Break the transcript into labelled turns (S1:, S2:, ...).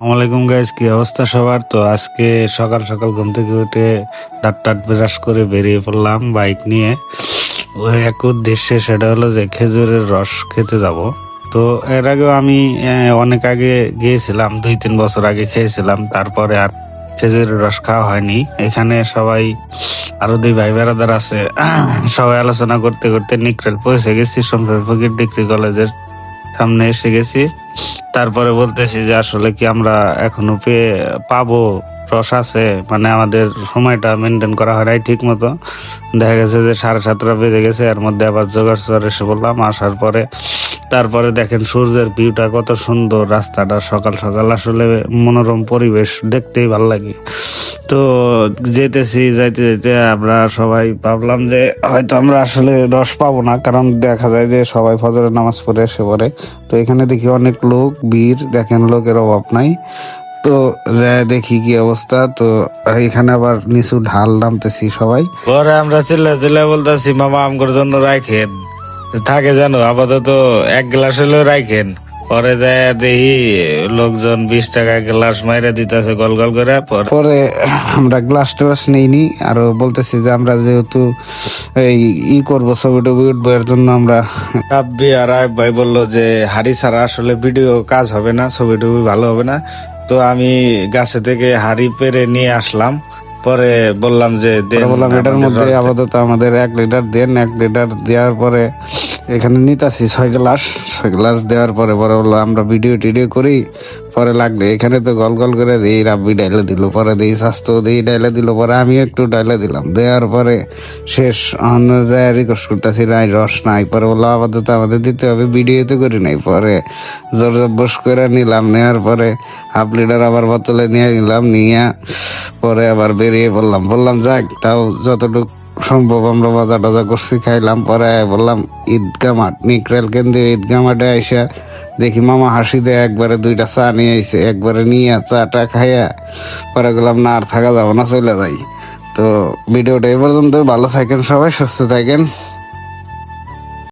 S1: আসসালামাইকুম গাইজ, কি অবস্থা সবার? তো আজকে সকাল সকাল ঘুম থেকে উঠে দাঁত টাত ব্রাশ করে বেরিয়ে পড়লাম বাইক নিয়ে। ওই এক উদ্দেশ্যে, সেটা হলো যে খেজুরের রস খেতে যাব। তো এর আগেও আমি অনেক আগে গিয়েছিলাম, 2-3 বছর আগে খেয়েছিলাম, তারপরে আর খেজুরের রস খাওয়া হয়নি। এখানে সবাই আরো দুই ভাই বেড়াদার আছে, সবাই আলোচনা করতে করতে নিকরেল পৌঁছে গেছি। সোমবার ফকির ডিগ্রি কলেজের সামনে এসে গেছি। তারপরে বলতেছি যে আসলে কি আমরা এখনো পাবো রস আছে, মানে আমাদের সময়টা মেনটেন করা হয় নাই ঠিক মতো। দেখা গেছে যে 7:30 বেজে গেছে, এর মধ্যে আবার জোগাড় এসে বললাম। আসার পরে তারপরে দেখেন সূর্যের ভিউটা কত সুন্দর, রাস্তাটা সকাল সকাল আসলে মনোরম পরিবেশ, দেখতেই ভালো লাগে। তো যেতেছি, যাইতে যাইতে আমরা সবাই ভাবলাম যে হয়তো আমরা আসলে রস পাবো না, কারণ দেখা যায় যে সবাই ফজরের নামাজ পড়ে এসে পড়ে। তো এখানে দেখি অনেক লোক ভিড়, দেখেন লোকের অভাব নাই। তো যাই দেখি কি অবস্থা। তো এখানে আবার নিচু ঢাল নামতেছি সবাই, পরে আমরা চিল্লা চিল্লা বলতেছি, মামা আমগোর জন্য রাখেন, থাকে জানো আপাতত 1 গ্লাস হলেও রাখেন। পরে যায় দেখি লোকজন 20 টাকা গ্লাস মাইরা দিতেছে গল গল করে। পরে আমরা গ্লাস টাস নেইনি, আর বলতেছি যে আমরা যেহেতু এই করবো, ছবি টবি উঠবো, এর জন্য আমরা রাব্বি আর আয়েব ভাই বললো যে হাড়ি ছাড়া আসলে ভিডিও কাজ হবে না, ছবি টবি ভালো হবে না। তো আমি গাছে থেকে হাড়ি পেরে নিয়ে আসলাম। পরে বললাম যে বললাম এটার মধ্যে আপাতত আমাদের 1 লিটার দেন। 1 লিটার দেওয়ার পরে এখানে নিতাছি 6 গ্লাস দেওয়ার পরে পরে বললো আমরা ভিডিও টিডিও করি, পরে লাগবে। এখানে তো গল গল করে দিই, রাব্বি ডাইলে দিল, পরে দিই স্বাস্থ্য দিই ডাইলে দিল, পরে আমি একটু ডাইলে দিলাম। দেওয়ার পরে শেষ যায় রিকোয়েস্ট করতেছি, নাই রস নাই। পরে বললো আপাতত আমাদের দিতে হবে, ভিডিও তো করি নাই। পরে জোর জবরদস্ত করে নিলাম, নেওয়ার পরে 1/2 লিটার আবার বোতলে নিয়ে নিলাম, নিয়ে পরে আবার বেরিয়ে বললাম যাক, তাও যতটুকু সম্ভব আমরা মজা টজা করছি, খাইলাম। পরে বললাম ঈদগা মাঠ, নিকরেল কেন্দ্রে ঈদগা মাঠে আইসা দেখি মামা হাসি দেয়, একবারে 2টা চা নিয়ে আইছে, একবারে নিয়ে চাটা খাইয়া পরে গেলাম না আর থাকা যাবো না, চলে যাই। তো ভিডিওটা এই পর্যন্ত, ভালো থাকেন সবাই, সুস্থ থাকেন।